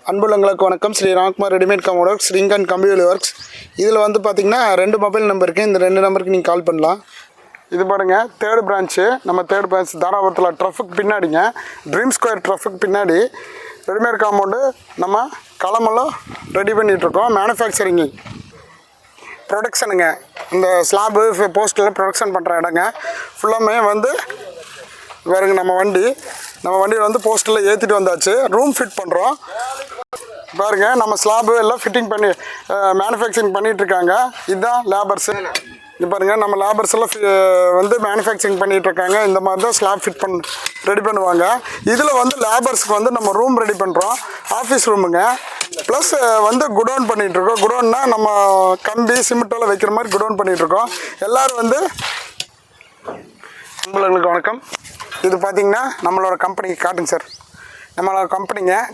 அன்புள்ளங்களுக்கு வணக்கம். Shri Ramkumar readymade computer works, ring and computer works. இதில் வந்து பார்த்திங்கன்னா 2 மொபைல் நம்பர் இருக்குது. இந்த 2 நம்பருக்கு நீங்கள் கால் பண்ணலாம். இது பாருங்க, தேர்ட் பிரான்ச்சு. நம்ம தேர்ட் பிரான்ச் தாராபுரத்தில் ட்ரஃபுக்கு பின்னாடிங்க, ட்ரீம் ஸ்கொயர் ட்ரஃபுக்கு பின்னாடி ரெடிமேட் காம்பவுண்டு நம்ம களமெல்லாம் ரெடி பண்ணிகிட்ருக்கோம். மேனுஃபேக்சரிங்கு ப்ரொடக்ஷனுங்க. இந்த ஸ்லாபு போஸ்டெல்லாம் ப்ரொடக்ஷன் பண்ணுற இடங்க ஃபுல்லாமே வந்து பாருங்க. நம்ம வண்டியில் வந்து போஸ்டரில் ஏற்றிட்டு வந்தாச்சு. ரூம் ஃபிட் பண்ணுறோம் பாருங்கள். நம்ம ஸ்லாபு எல்லாம் ஃபிட்டிங் பண்ணி மேனுஃபேக்சரிங் பண்ணிகிட்ருக்காங்க. இதுதான் லேபர்ஸு. இது பாருங்கள், நம்ம லேபர்ஸ் எல்லாம் வந்து மேனுஃபேக்சரிங் பண்ணிகிட்ருக்காங்க. இந்த மாதிரி தான் ஸ்லாப் ரெடி பண்ணுவாங்க. இதில் வந்து லேபர்ஸுக்கு வந்து நம்ம ரூம் ரெடி பண்ணுறோம். ஆஃபீஸ் ரூமுங்க. ப்ளஸ் வந்து குடோன் பண்ணிகிட்ருக்கோம். குடோன்னா நம்ம கம்பி சிமெண்ட்டெல்லாம் வைக்கிற மாதிரி குடோன் பண்ணிகிட்ருக்கோம். எல்லோரும் வந்து நண்பர்களுக்கு வணக்கம். இது பார்த்திங்கன்னா நம்மளோட கம்பெனிக்கு காட்டுங்க சார். நம்மளோட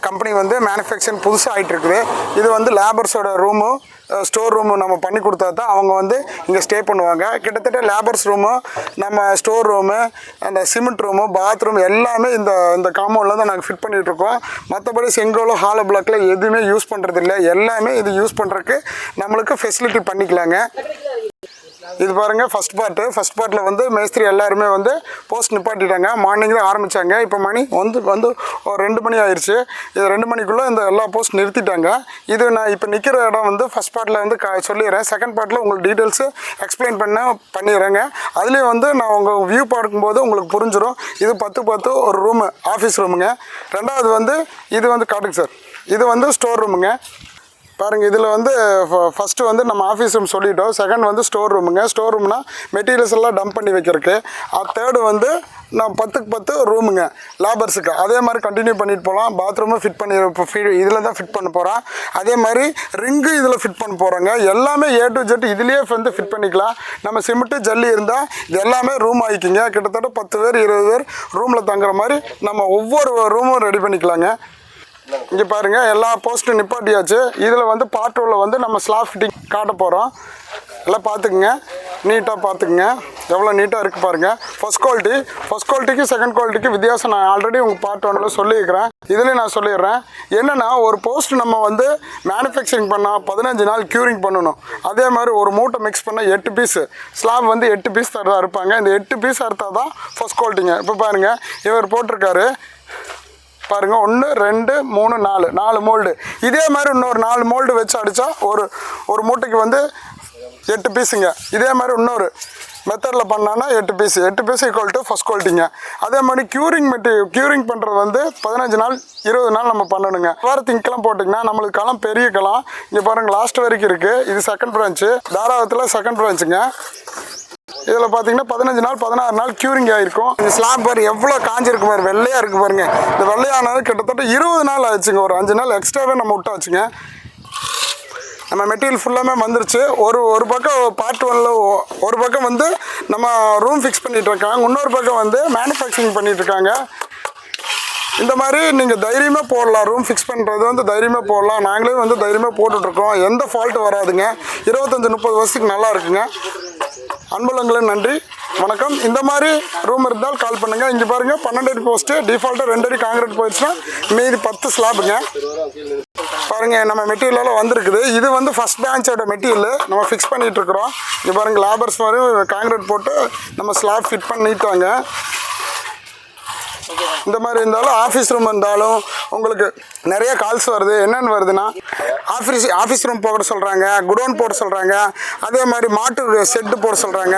கம்பெனி வந்து மேனுஃபேக்சரிங் புதுசாக ஆகிட்டுருக்குது. இது வந்து லேபர்ஸோட ரூமு, ஸ்டோர் ரூமு நம்ம பண்ணி கொடுத்தா தான் அவங்க வந்து இங்கே ஸ்டே பண்ணுவாங்க. கிட்டத்தட்ட லேபர்ஸ் ரூமு, நம்ம ஸ்டோர் ரூமு, அந்த சிமெண்ட் ரூமு, பாத்ரூம் எல்லாமே இந்த காம்பவுண்டில் தான் நாங்கள் ஃபிட் பண்ணிகிட்ருக்கோம். மற்றபடி செங்கோலோ ஹாலோ பிளாக்கில் எதுவுமே யூஸ் பண்ணுறதில்ல. எல்லாமே இது யூஸ் பண்ணுறதுக்கு நம்மளுக்கு ஃபெசிலிட்டி பண்ணிக்கலாங்க. இது பாருங்கள், ஃபஸ்ட் பார்ட்டில் வந்து மேஸ்திரி எல்லாருமே வந்து போஸ்ட் நிப்பாட்டிட்டாங்க. மார்னிங் தான் ஆரம்பித்தாங்க. இப்போ மணி வந்து ஒரு 2 மணி ஆயிடுச்சு. இது 2 மணிக்குள்ளே இந்த எல்லா போஸ்ட் நிறுத்திட்டாங்க. இது நான் இப்போ நிற்கிற இடம் வந்து ஃபஸ்ட் பார்ட்டில் வந்து சொல்லிடுறேன். செகண்ட் பார்ட்டில் உங்களுக்கு டீட்டெயில்ஸு எக்ஸ்பிளைன் பண்ணிடுறேங்க. அதுலேயும் வந்து நான் உங்கள் வியூ பார்க்கும்போது உங்களுக்கு புரிஞ்சிடும். இது 10 ஒரு ரூமு, ஆஃபீஸ் ரூமுங்க. ரெண்டாவது வந்து இது வந்து காட்டுங்க சார். இது வந்து ஸ்டோர் ரூமுங்க. பாருங்கள், இதில் வந்து ஃபஸ்ட்டு வந்து நம்ம ஆஃபீஸ் ரூம் சொல்லிட்டோம். செகண்ட் வந்து ஸ்டோர் ரூமுங்க. ஸ்டோர் ரூம்னா மெட்டீரியல்ஸ் எல்லாம் டம்ப் பண்ணி வைக்கிறதுக்கு. தேர்டு வந்து நான் 10 ரூமுங்க லேபர்ஸுக்கு. அதே மாதிரி கண்டினியூ பண்ணிட்டு போகலாம். பாத்ரூமும் இதில் தான் ஃபிட் பண்ண போகிறோம். அதே மாதிரி ரிங்கு இதில் ஃபிட் பண்ண போகிறோங்க. எல்லாமே A to Z இதுலேயே வந்து ஃபிட் பண்ணிக்கலாம். நம்ம சிமெண்ட்டு ஜல்லி இருந்தால் இது எல்லாமே ரூம் ஆகிக்குங்க. கிட்டத்தட்ட 10 பேர் 20 பேர் ரூமில் தங்குற மாதிரி நம்ம ஒவ்வொரு ரூமும் ரெடி பண்ணிக்கலாங்க. இங்கே பாருங்கள், எல்லா போஸ்ட்டும் நிப்பாட்டியாச்சு. இதில் வந்து பார்ட் 2ல் வந்து நம்ம ஸ்லாப் ஃபிட்டிங் காட்ட போகிறோம். எல்லாம் பார்த்துக்குங்க, நீட்டாக பார்த்துக்குங்க. எவ்வளோ நீட்டாக இருக்குது பாருங்கள். ஃபஸ்ட் குவாலிட்டிக்கு செகண்ட் குவாலிட்டிக்கு வித்தியாசம் நான் ஆல்ரெடி உங்கள் பார்ட் 1ல் சொல்லியிருக்கிறேன். இதுலேயும் நான் சொல்லிடுறேன். என்னென்னா, ஒரு போஸ்ட் நம்ம வந்து மேனுஃபேக்சரிங் பண்ணால் 15 நாள் க்யூரிங் பண்ணணும். அதே மாதிரி ஒரு மூட்டை மிக்ஸ் பண்ணால் 8 பீஸு ஸ்லாப் வந்து 8 பீஸ் தான் இருப்பாங்க. இந்த 8 பீஸ் அறுத்தால் தான் ஃபஸ்ட் குவாலிட்டிங்க. இப்போ பாருங்கள், இவர் போட்டிருக்காரு பாருங்கள், 1 2 3 4 மோல்டு. இதே மாதிரி இன்னொரு 4 மோல்டு வச்சு அடித்தா ஒரு மூட்டைக்கு வந்து 8 பீஸுங்க. இதே மாதிரி இன்னொரு மெத்தடில் பண்ணான்னா 8 பீஸ் ஈக்குவல் டு ஃபஸ்ட் குவாலிட்டிங்க. அதே மாதிரி க்யூரிங் பண்ணுறது வந்து 15 நாள் 20 நாள் நம்ம பண்ணணுங்க. திங்கெல்லாம் போட்டிங்கன்னா நம்மளுக்கு களம் பெரிய களம். இங்கே பாருங்கள், லாஸ்ட் வரைக்கும் இருக்குது. இது செகண்ட் பிரான்ச்சு, தாராபுரத்தில் செகண்ட் பிரான்ச்சுங்க. இதில் பார்த்தீங்கன்னா 15 நாள் 16 நாள் க்யூரிங் ஆகிருக்கும். இந்த ஸ்லாப் பாரு எவ்வளோ காஞ்சிருக்கு பாரு, வெள்ளையாக இருக்குது பாருங்க. இந்த வெள்ளையானது கிட்டத்தட்ட 20 நாள் ஆச்சுங்க. ஒரு 5 நாள் எக்ஸ்ட்ராவே நம்ம விட்டாச்சுங்க. நம்ம மெட்டீரியல் ஃபுல்லாமே வந்துருச்சு. ஒரு பக்கம் பார்ட் 1ல் ஒரு பக்கம் வந்து நம்ம ரூம் ஃபிக்ஸ் பண்ணிகிட்ருக்காங்க. இன்னொரு பக்கம் வந்து மேனுஃபேக்சரிங் பண்ணிகிட்ருக்காங்க. இந்த மாதிரி நீங்கள் தைரியமாக போடலாம். ரூம் ஃபிக்ஸ் பண்ணுறது வந்து தைரியமாக போடலாம். நாங்களே வந்து தைரியமாக போட்டுட்ருக்கோம். எந்த ஃபால்ட்டு வராதுங்க. 25-30 வருஷத்துக்கு நல்லா இருக்குங்க. அன்புள்ளங்களுக்கு நன்றி, வணக்கம். இந்த மாதிரி ரூம் இருந்தால் கால் பண்ணுங்கள். இங்கே பாருங்கள், 12 அடி போஸ்ட்டு, டிஃபால்ட்டாக 2 அடி காங்கிரீட் போயிடுச்சுன்னா மீதி 10 ஸ்லாபுங்க. பாருங்கள், நம்ம மெட்டீரியலெல்லாம் வந்திருக்குது. இது வந்து ஃபஸ்ட் பேட்சோட மெட்டீரியல் நம்ம ஃபிக்ஸ் பண்ணிகிட்ருக்குறோம். இங்கே பாருங்கள், லேபர்ஸ் மாதிரி காங்கிரீட் போட்டு நம்ம ஸ்லாப் ஃபிட் பண்ணிட்டாங்க. இந்த மாதிரி இருந்தாலும் ஆஃபீஸ் ரூம் இருந்தாலும் உங்களுக்கு நிறைய கால்ஸ் வருது. என்னென்னு வருதுன்னா, ஆஃபீஸ் ரூம் போட சொல்கிறாங்க, குடோன் போட சொல்கிறாங்க. அதே மாதிரி மாட்டுக்கு செட்டு போட சொல்கிறாங்க,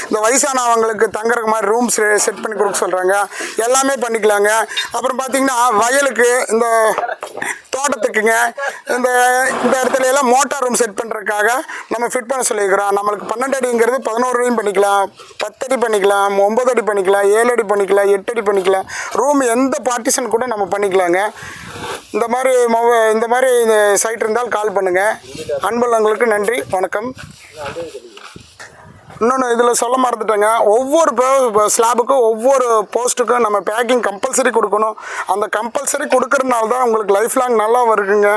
இந்த வயசானவங்களுக்கு தங்குறதுக்கு மாதிரி ரூம் செட் பண்ணி கொடுக்க சொல்கிறாங்க. எல்லாமே பண்ணிக்கலாங்க. அப்புறம் பார்த்திங்கன்னா, வயலுக்கு, இந்த தோட்டத்துக்குங்க, இந்த இடத்துல எல்லாம் மோட்டார் ரூம் செட் பண்ணுறதுக்காக நம்ம ஃபிட் பண்ண சொல்லியிருக்கிறோம். நம்மளுக்கு 12 அடிங்கிறது 11 அடியும் பண்ணிக்கலாம், 10 அடி பண்ணிக்கலாம், 9 அடி பண்ணிக்கலாம், 7 அடி பண்ணிக்கலாம், 8 அடி பண்ணிக்கலாம். ரூம் எந்த பார்ட்டிஷன் கூட நம்ம பண்ணிக்கலாங்க. இந்த மாதிரி சைட் இருந்தால் கால் பண்ணுங்கள். அன்புள்ளங்களுக்கு நன்றி, வணக்கம். இன்னொன்று இதில் சொல்ல மறந்துட்டேங்க, ஒவ்வொரு ஸ்லாபுக்கும் ஒவ்வொரு போஸ்ட்டுக்கும் நம்ம பேக்கிங் கம்பல்சரி கொடுக்கணும். அந்த கம்பல்சரி கொடுக்கறதுனால தான் உங்களுக்கு லைஃப் லாங் நல்லா வருதுங்க.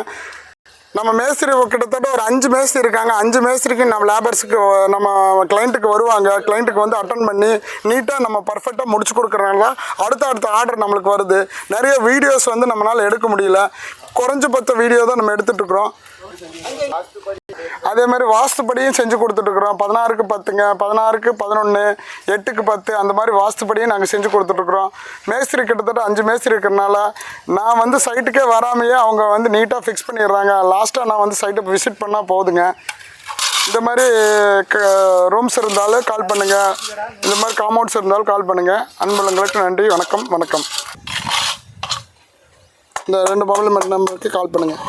நம்ம மேஸ்திரி கிட்டத்தட்ட ஒரு 5 மேஸ்திரி இருக்காங்க. 5 மேஸ்திரிக்கு நம்ம லேபர்ஸுக்கு நம்ம கிளைண்ட்டுக்கு வருவாங்க. கிளைண்ட்டுக்கு வந்து அட்டன் பண்ணி நீட்டாக நம்ம பர்ஃபெக்டாக முடிச்சு கொடுக்குறனால அடுத்த ஆர்டர் நம்மளுக்கு வருது. நிறைய வீடியோஸ் வந்து நம்மளால் எடுக்க முடியல. குறைஞ்சபட்ச வீடியோ தான் நம்ம எடுத்துகிட்ருக்குறோம். அதே மாதிரி வாஸ்துப்படியும் செஞ்சு கொடுத்துட்ருக்குறோம். 16க்கு 10ங்க, 16க்கு 11, 8க்கு 10 அந்த மாதிரி வாஸ்துப்படியும் நாங்கள் செஞ்சு கொடுத்துட்ருக்குறோம். மேஸ்திரி கிட்டத்தட்ட 5 மேஸ்திரி இருக்கிறனால நான் வந்து சைட்டுக்கே வராமையே அவங்க வந்து நீட்டாக ஃபிக்ஸ் பண்ணிடுறாங்க. லாஸ்ட்டாக நான் வந்து சைட்டை விசிட் பண்ணால் போதுங்க. இந்த மாதிரி ரூம்ஸ் இருந்தாலும் கால் பண்ணுங்கள். இந்த மாதிரி காம்பவுண்ட்ஸ் இருந்தாலும் கால் பண்ணுங்கள். அன்புள்ளங்களுக்கு நன்றி. வணக்கம். இந்த 2 மொபைல் நம்பருக்கு கால் பண்ணுங்கள்.